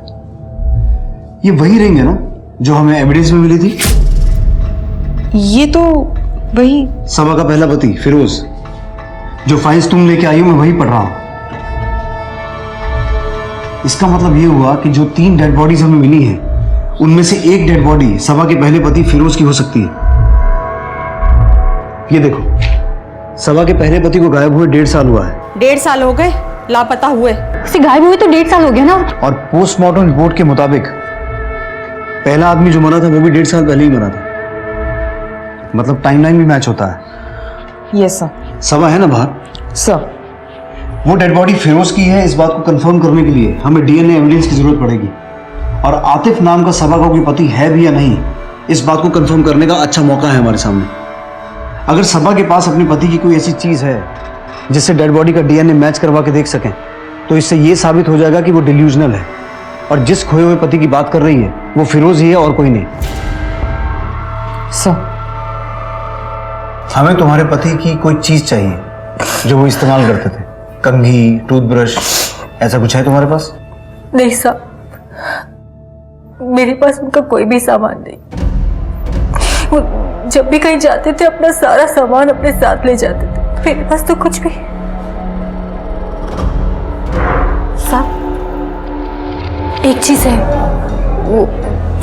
Speaker 6: ये वही रिंग है ना जो हमें एविडेंस में मिली थी?
Speaker 5: ये तो वही
Speaker 6: सबा का पहला पति फिरोज, जो फाइल्स तुम लेके आई हो मैं वही पढ़ रहा हूं। इसका मतलब ये हुआ कि जो 3 डेड बॉडीज हमें मिली हैं, उनमें से एक डेड बॉडी सबा के पहले पति फिरोज की हो सकती है। ये देखो, सबा के पहले पति को गायब हुए 1.5 साल हुआ है।
Speaker 4: 1.5 साल हो गए लापता हुए?
Speaker 8: उसे गायब हुए तो 1.5 साल हो गया ना।
Speaker 6: और पोस्टमार्टम रिपोर्ट के मुताबिक पहला आदमी जो मरा था वो भी 1.5 साल पहले ही मरा था। मतलब टाइमलाइन भी मैच होता है।
Speaker 5: Yes sir.
Speaker 6: सबा है ना बाहर?
Speaker 5: सर,
Speaker 6: वो डेड बॉडी फिरोज की है, इस बात को कंफर्म करने के लिए हमें डीएनए एविडेंस की जरूरत पड़ेगी। और आतिफ नाम का सबा का कोई पति है भी या नहीं, इस बात को कंफर्म करने का अच्छा मौका है हमारे सामने। अगर सबा के पास अपने पति की कोई ऐसी चीज है जिससे डेड बॉडी का डीएनए मैच करवा के देख सकें, तो इससे यह साबित हो जाएगा कि वो डिल्यूजनल है और जिस खोए हुए पति की बात कर रही है वो फिरोज ही है और कोई नहीं।
Speaker 5: सर,
Speaker 6: हमें तुम्हारे पति की कोई चीज चाहिए जो वो इस्तेमाल करते थे। कंघी, टूथब्रश, ऐसा कुछ है तुम्हारे पास?
Speaker 8: नहीं साहब, मेरे पास उनका कोई भी सामान नहीं। वो जब भी कहीं जाते थे अपना सारा सामान अपने साथ ले जाते थे। मेरे पास तो कुछ भी। साहब, एक चीज है, वो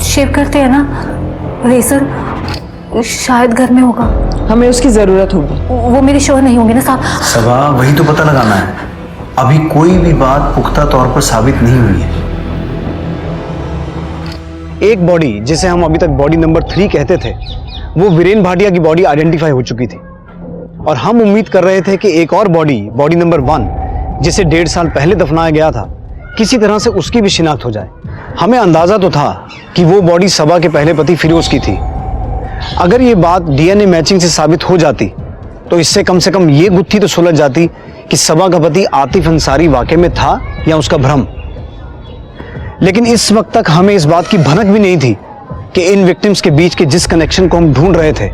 Speaker 8: शेव करते हैं ना, रेजर शायद घर में होगा।
Speaker 5: हमें उसकी जरूरत होगी।
Speaker 8: वो मेरे शोर नहीं होंगे ना साहब?
Speaker 6: सबा, वही तो पता लगाना है। अभी कोई भी बात पुख्ता तौर पर साबित नहीं हुई है। एक बॉडी जिसे हम अभी तक बॉडी नंबर 3 कहते थे, वो वीरेन भाटिया की बॉडी आइडेंटिफाई हो चुकी थी और हम उम्मीद कर रहे थे कि एक और बॉडी, बॉडी नंबर 1, जिसे 1.5 साल पहले दफनाया गया था, किसी तरह से उसकी भी शिनाख्त हो जाए। हमें अंदाजा तो था कि वो बॉडी सबा के पहले पति फिरोज की थी। अगर ये बात डीएनए मैचिंग से साबित हो जाती तो इससे कम से कम ये गुत्थी तो सुलझ जाती कि सबा का पति आतिफ अंसारी वाकई में था या उसका भ्रम। लेकिन इस वक्त तक हमें इस बात की भनक भी नहीं थी कि इन विक्टिम्स के बीच के जिस कनेक्शन को हम ढूंढ रहे थे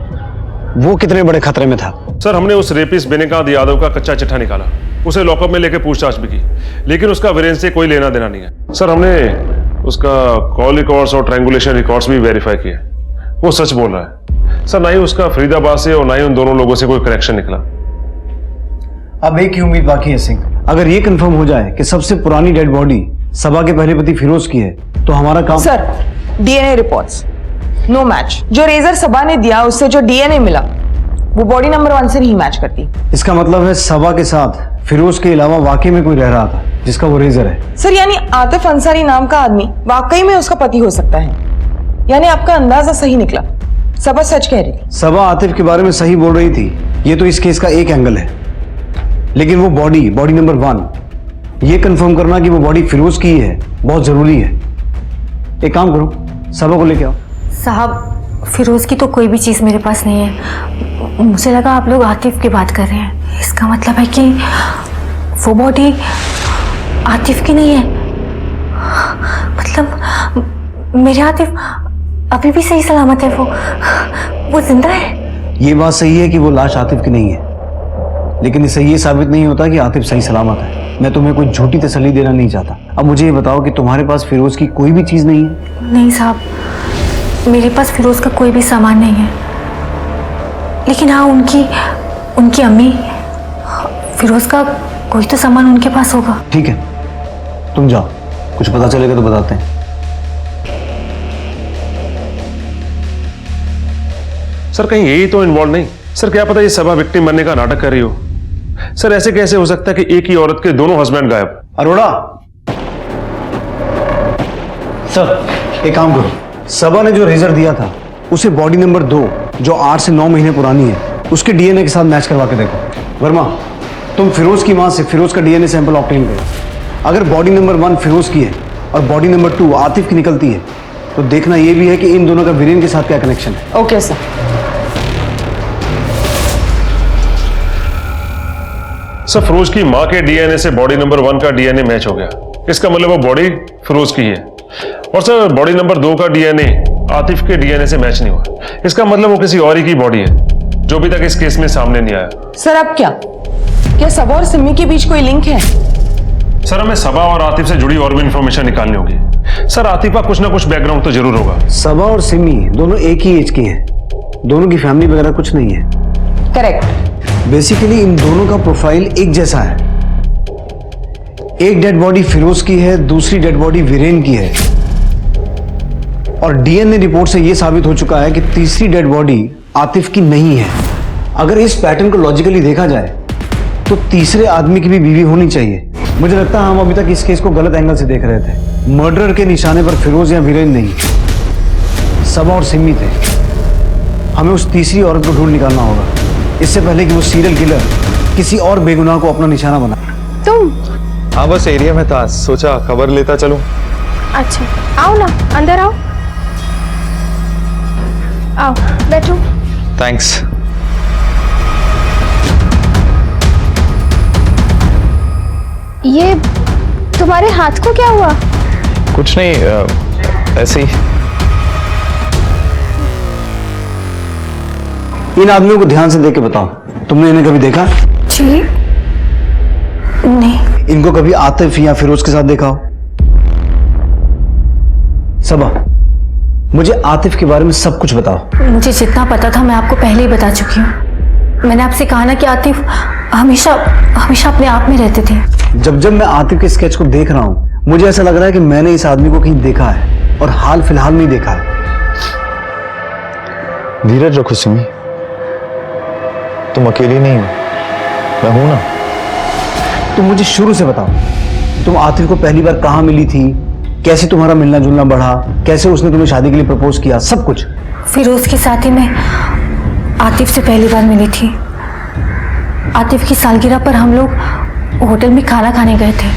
Speaker 6: वो कितने बड़े खतरे में था।
Speaker 12: सर, हमने उस रेपिस्ट बेनिकांत यादव का कच्चा चिट्ठा निकाला, उसे लॉकअप में लेके पूछताछ भी की, लेकिन उसका वीरेन से कोई लेना देना नहीं है। सर, हमने उसका कॉल रिकॉर्ड्स और ट्रायंगुलेशन रिकॉर्ड्स भी वेरीफाई किए, वो सच बोल रहा है। सर, ना ही उसका फरीदाबाद से और ना ही उन दोनों लोगों से कोई कनेक्शन निकला।
Speaker 6: अब एक ही उम्मीद बाकी है सिंह, अगर ये कंफर्म हो जाए कि सबसे पुरानी डेड बॉडी सबा के पहले पति फिरोज की है तो हमारा काम।
Speaker 5: Sir, DNA reports no match. जो रेजर सबा ने दिया उससे जो डीएनए मिला वो बॉडी नंबर 1 से नहीं मैच करती।
Speaker 6: इसका मतलब है सबा के साथ फिरोज के अलावा वाकई में कोई रह रहा था जिसका वो रेजर है।
Speaker 5: सर, यानी आतिफ अंसारी नाम का आदमी वाकई में उसका पति हो सकता है। यानी आपका अंदाजा सही निकला, सबा सच कह रही थी।
Speaker 6: सबा आतिफ के बारे में सही बोल रही थी, ये तो इस केस का एक एंगल है, लेकिन वो बॉडी नंबर 1 ये कंफर्म करना कि वो बॉडी फिरोज की है बहुत जरूरी है। एक काम करो, सबा को लेके आओ।
Speaker 8: साहब, फिरोज की तो कोई भी चीज़ मेरे पास नहीं है। मुझे लगा आप लोग आतिफ की बात कर रहे हैं। इसका मतलब है कि वो बॉडी आतिफ की नहीं है। मतलब मेरे आतिफ अभी भी सही सलामत है, वो जिंदा है।
Speaker 6: ये बात सही है कि वो लाश आतिफ की नहीं है, लेकिन इससे ये साबित नहीं होता कि आतिफ सही सलामत है। मैं तुम्हें कोई झूठी तसल्ली देना नहीं चाहता। अब मुझे ये बताओ कि तुम्हारे पास फिरोज की कोई भी चीज़ नहीं है?
Speaker 8: नहीं साहब, मेरे पास फिरोज का कोई भी सामान नहीं है, लेकिन हाँ उनकी अम्मी, फिरोज का कोई तो सामान उनके पास होगा।
Speaker 6: ठीक है, तुम जाओ, कुछ पता चलेगा तो बताते हैं।
Speaker 12: सर, कहीं यही तो इन्वॉल्व नहीं? सर, क्या पता ये सबा विक्टिम बनने का नाटक कर रही हो। सर, ऐसे कैसे हो सकता है कि एक ही औरत के दोनों हस्बैंड गायब?
Speaker 6: अरोड़ा, सर एक काम करो, सबा ने जो रेजर दिया था उसे बॉडी नंबर 2 जो 8 से 9 महीने पुरानी है उसके डीएनए के साथ मैच करवा के देखो। वर्मा, तुम फिरोज की मां से फिरोज का डीएनए सैंपल ऑब्टेन करो। अगर बॉडी नंबर 1 फिरोज की है और बॉडी नंबर 2 आतिफ की निकलती है तो देखना यह भी है कि इन दोनों का वीरेन के साथ क्या कनेक्शन है।
Speaker 5: Okay sir.
Speaker 12: सर, फिरोज की मां के डीएनए से बॉडी नंबर 1 का डीएनए मैच हो गया, इसका मतलब वो बॉडी फिरोज की है। और सर, बॉडी नंबर 2 का डीएनए आतिफ के डीएनए से मैच नहीं हुआ, इसका मतलब वो किसी और ही की बॉडी है जो अभी तक इस केस में सामने नहीं आया।
Speaker 5: सर, अब क्या सबा और सिमी के बीच कोई लिंक है?
Speaker 12: सर, हमें सबा और आतिफ से जुड़ी और भी इंफॉर्मेशन निकालनी होगी। सर, आतिफ का कुछ ना कुछ बैकग्राउंड तो जरूर होगा।
Speaker 6: सबा और सिमी दोनों एक ही एज की हैं, दोनों की फैमिली वगैरह कुछ नहीं है।
Speaker 5: करेक्ट।
Speaker 6: बेसिकली इन दोनों का प्रोफाइल एक जैसा है। एक डेड बॉडी फिरोज की है, दूसरी डेड बॉडी वीरेन की है, और डीएनए रिपोर्ट से यह साबित हो चुका है कि तीसरी डेड बॉडी आतिफ की नहीं है। अगर इस पैटर्न को लॉजिकली देखा जाए तो तीसरे आदमी की भी बीवी होनी चाहिए। मुझे लगता है हम अभी तक इस केस को गलत एंगल से देख रहे थे। मर्डर के निशाने पर फिरोज या वीरेन नहीं, सबा और सिमी थे। हमें उस तीसरी औरत को ढूंढ निकालना होगा इससे पहले कि वो सीरियल किलर किसी और बेगुनाह को अपना निशाना बनाए।
Speaker 11: तुम? हाँ, बस एरिया में था, सोचा खबर लेता चलूं।
Speaker 4: अच्छा, आओ ना, अंदर आओ। आओ, बैठो।
Speaker 11: थैंक्स।
Speaker 4: ये तुम्हारे हाथ को क्या हुआ?
Speaker 11: कुछ नहीं, ऐसे ही।
Speaker 6: इन आदमियों को ध्यान से देख के बताओ, तुमने इन्हें कभी देखा?
Speaker 8: जी नहीं।
Speaker 6: इनको कभी आतिफ या फिरोज के साथ देखा हो? सबा, मुझे आतिफ के बारे में सब कुछ बताओ।
Speaker 8: मुझे जितना पता था मैं आपको पहले ही बता चुकी हूँ। मैंने आपसे कहा ना कि आतिफ हमेशा अपने आप में रहते थे।
Speaker 6: जब मैं आतिफ के स्केच को देख रहा हूँ मुझे ऐसा लग रहा है कि मैंने इस आदमी को कहीं देखा है और हाल फिलहाल नहीं देखा है।
Speaker 11: धीरज रखो सिमी, तुम अकेली नहीं हो, मैं हूं ना।
Speaker 6: तुम मुझे शुरू से बताओ, तुम आतिफ को पहली बार कहाँ मिली थी, कैसे तुम्हारा मिलना जुलना बढ़ा, कैसे उसने तुम्हें शादी के लिए प्रपोज किया, सब कुछ।
Speaker 8: फिरोज के साथ ही मैं आतिफ से पहली बार मिली थी। आतिफ की सालगिरह पर हम लोग होटल में खाना खाने गए थे।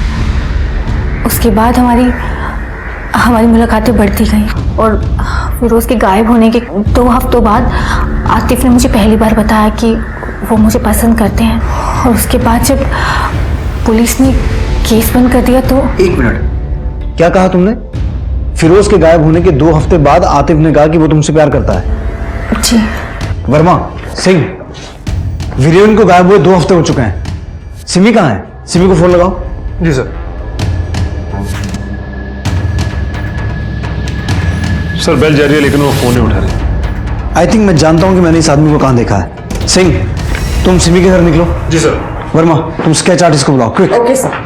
Speaker 8: उसके बाद हमारी मुलाकातें बढ़ती गई और फिरोज के गायब होने के 2 हफ्तों बाद आतिफ ने मुझे पहली बार बताया कि वो मुझे पसंद करते हैं। और उसके बाद जब पुलिस ने केस बंद कर दिया तो।
Speaker 6: 1 मिनट, क्या कहा तुमने? फिरोज के गायब होने के 2 हफ्ते बाद आतिफ ने कहा कि वो तुमसे प्यार करता है।
Speaker 5: जी।
Speaker 6: वर्मा, सिंह, वीरेन को गायब हुए 2 हफ्ते हो चुके हैं। सिमी कहाँ है? सिमी को फोन लगाओ।
Speaker 13: जी सर।
Speaker 12: सर बेल जा रही है लेकिन वो फोन नहीं उठा रही।
Speaker 6: आई थिंक मैं जानता हूं कि मैंने इस आदमी को कहां देखा है। सिंह, तुम सिमी के घर निकलो।
Speaker 13: जी सर।
Speaker 6: वर्मा, तुम स्केच आर्टिस्ट को बुलाओ, क्विक।
Speaker 5: Okay sir.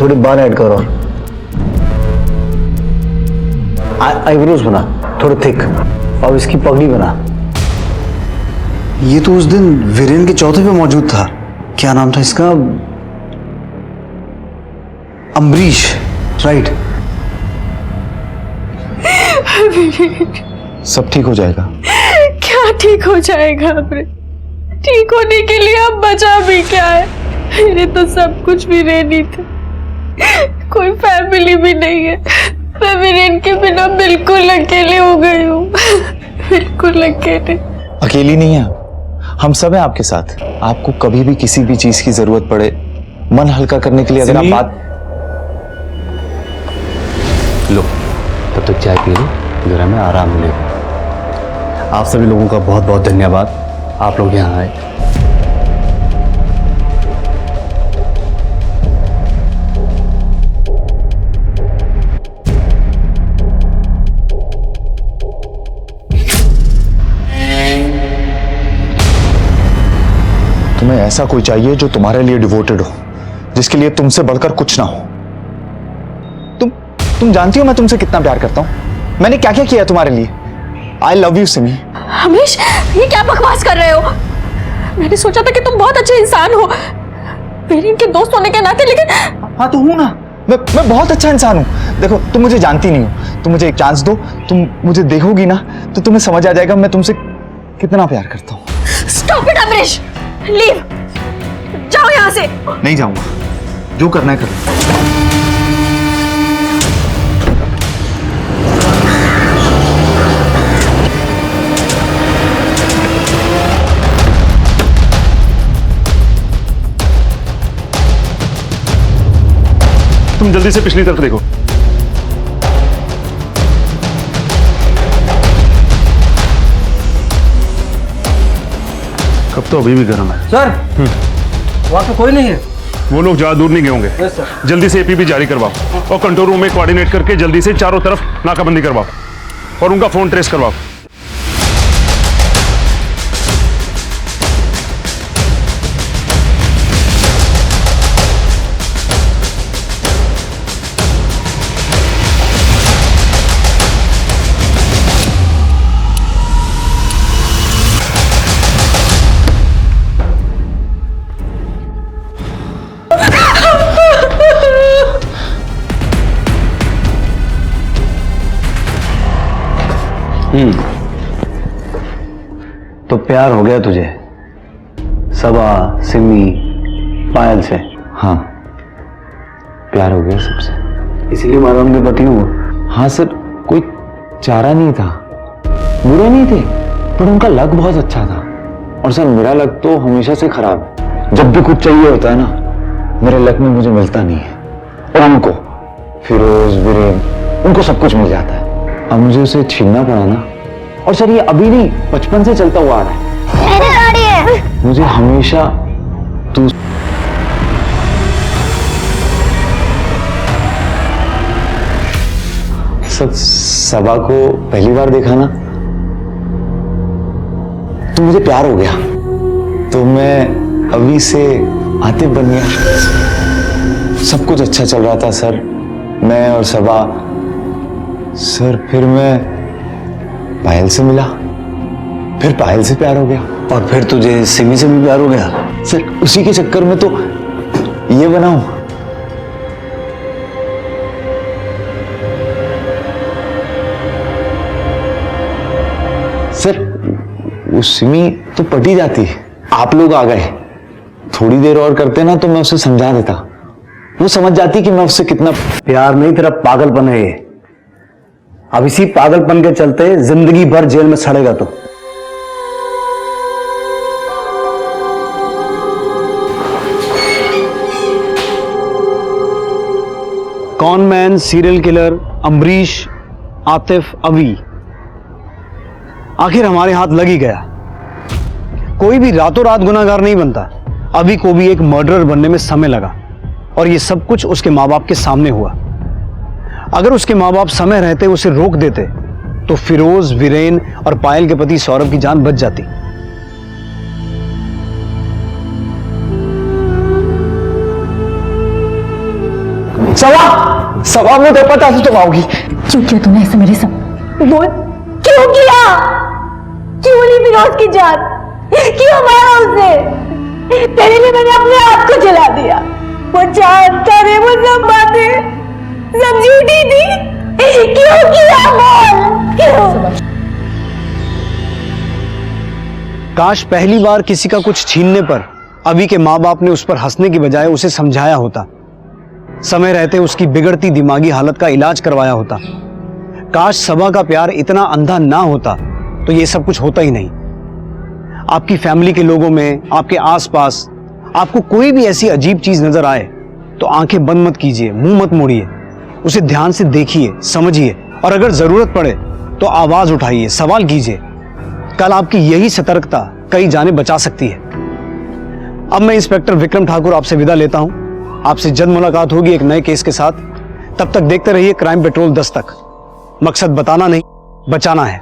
Speaker 6: थोड़ी बाल ऐड करो। आईब्रोज बना थोड़े थिक, और इसकी पगड़ी बना। ये तो उस दिन वीरेन के चौथे पे मौजूद था। क्या नाम था इसका? अम्बरीश, राइट।
Speaker 11: सब ठीक हो जाएगा।
Speaker 4: क्या ठीक हो जाएगा? अपने ठीक होने के लिए अब बचा भी क्या है? मेरे तो सब कुछ वीरेन ही था, कोई फैमिली भी नहीं है। मैं वीरेन के बिना बिल्कुल अकेले हो गई हूँ, बिल्कुल अकेले।
Speaker 11: अकेली नहीं है, हम सब हैं आपके साथ। आपको कभी भी किसी भी चीज की जरूरत पड़े, मन हल्का करने के लिए अगर आप बात।
Speaker 6: लो, तब तक चाय पी लो, जरा मैं आराम मिलेगा। आप सभी लोगों का बहुत बहुत धन्यवाद, आप लोग यहाँ आए।
Speaker 11: तुम्हें ऐसा कोई चाहिए जो तुम्हारे लिए डिवोटेड हो, जिसके लिए तुमसे बढ़कर कुछ ना हो। तुम जानती हो मैं तुमसे कितना प्यार करता हूं। मैंने क्या क्या किया तुम्हारे लिए। I love you Simi.
Speaker 4: हमेश, ये क्या बकवास कर रहे हो? मैंने सोचा था कि तुम बहुत अच्छे इंसान हो, वीरेन के दोस्त होने के नाते, लेकिन
Speaker 11: हाँ तो हूं ना, मैं बहुत अच्छा इंसान हूं। देखो, तुम मुझे जानती नहीं हो, तुम मुझे एक चांस दो, तुम मुझे देखोगी ना तो तुम्हें समझ आ जाएगा मैं तुमसे कितना प्यार करता हूं।
Speaker 4: स्टॉप इट अमरीश, लीव, जाओ यहां से।
Speaker 11: नहीं जाऊंगा, जो करना है करो।
Speaker 12: तुम जल्दी से पिछली तरफ देखो। कब तो अभी भी गर्म है।
Speaker 14: सर, वहां पे कोई नहीं है।
Speaker 12: वो लोग ज्यादा दूर नहीं गए होंगे। जल्दी से एपीबी जारी करवाओ और कंट्रोल रूम में कोऑर्डिनेट करके जल्दी से चारों तरफ नाकाबंदी करवाओ और उनका फोन ट्रेस करवाओ।
Speaker 6: तो प्यार हो गया तुझे सबा, सिमी, पायल से?
Speaker 11: हाँ, प्यार हो गया सबसे,
Speaker 6: इसीलिए मारा उनके पति हुआ।
Speaker 11: हाँ सर, कोई चारा नहीं था, बुरे नहीं थे, पर उनका लक बहुत अच्छा था। और सर मेरा लक तो हमेशा से खराब है। जब भी कुछ चाहिए होता है ना, मेरे लक में मुझे मिलता नहीं है। और उनको, फिरोज, वीरेन, उनको सब कुछ मिल जाता है। अब मुझे उसे छीनना पड़ा ना। और सर ये अभी नहीं, बचपन से चलता हुआ आ रहा है।
Speaker 1: मेरी गाड़ी है।
Speaker 11: मुझे हमेशा तू सबा को पहली बार देखा ना तो मुझे प्यार हो गया, तो मैं अभी से आतिफ बन गया। सब कुछ अच्छा चल रहा था सर, मैं और सबा। सर फिर मैं पायल से मिला, फिर पायल से प्यार हो गया,
Speaker 6: और फिर तुझे सिमी से भी प्यार हो गया।
Speaker 11: सर उसी के चक्कर में तो ये बनाऊं। सर वो सिमी तो पटी जाती, आप लोग आ गए, थोड़ी देर और करते ना तो मैं उसे समझा देता, वो समझ जाती कि मैं उससे कितना।
Speaker 6: प्यार नहीं, तेरा पागलपन है ये। अब इसी पागलपन के चलते जिंदगी भर जेल में सड़ेगा तो। Conman, serial killer, Ambarish, Atif, अवी, आखिर हमारे हाथ लग ही गया। कोई भी रातों रात गुनाहगार नहीं बनता। अभी को भी एक मर्डरर बनने में समय लगा और ये सब कुछ उसके माँ बाप के सामने हुआ। अगर उसके माँ बाप समय रहते उसे रोक देते तो फिरोज, वीरेन और पायल के पति सौरभ की जान बच जाती।
Speaker 11: सवा में तो पता से तुम आओगी।
Speaker 8: क्यों किया तूने ऐसे मेरे साथ?
Speaker 4: बोल, क्यों किया? क्यों ली फिरोज की जान? क्यों मारा उसे? तेरे लिए मैंने अपने आप को जला दिया। वो जानता रे, वो सब बातें सब झूठी थी। क्यों किया? बोल, क्यों?
Speaker 6: काश पहली बार किसी का कुछ छीनने पर अभी के माँ बाप ने उस पर हंसने की बजाय उसे समझाया होता। समय रहते उसकी बिगड़ती दिमागी हालत का इलाज करवाया होता। काश सबा का प्यार इतना अंधा ना होता तो ये सब कुछ होता ही नहीं। आपकी फैमिली के लोगों में, आपके आसपास आपको कोई भी ऐसी अजीब चीज नजर आए तो आंखें बंद मत कीजिए, मुंह मत मोड़िए, उसे ध्यान से देखिए, समझिए और अगर जरूरत पड़े तो आवाज उठाइए, सवाल कीजिए। कल आपकी यही सतर्कता कई जाने बचा सकती है। अब मैं इंस्पेक्टर विक्रम ठाकुर आपसे विदा लेता हूं। आपसे जल्द मुलाकात होगी एक नए केस के साथ। तब तक देखते रहिए क्राइम पेट्रोल 10 तक। मकसद बताना नहीं, बचाना है।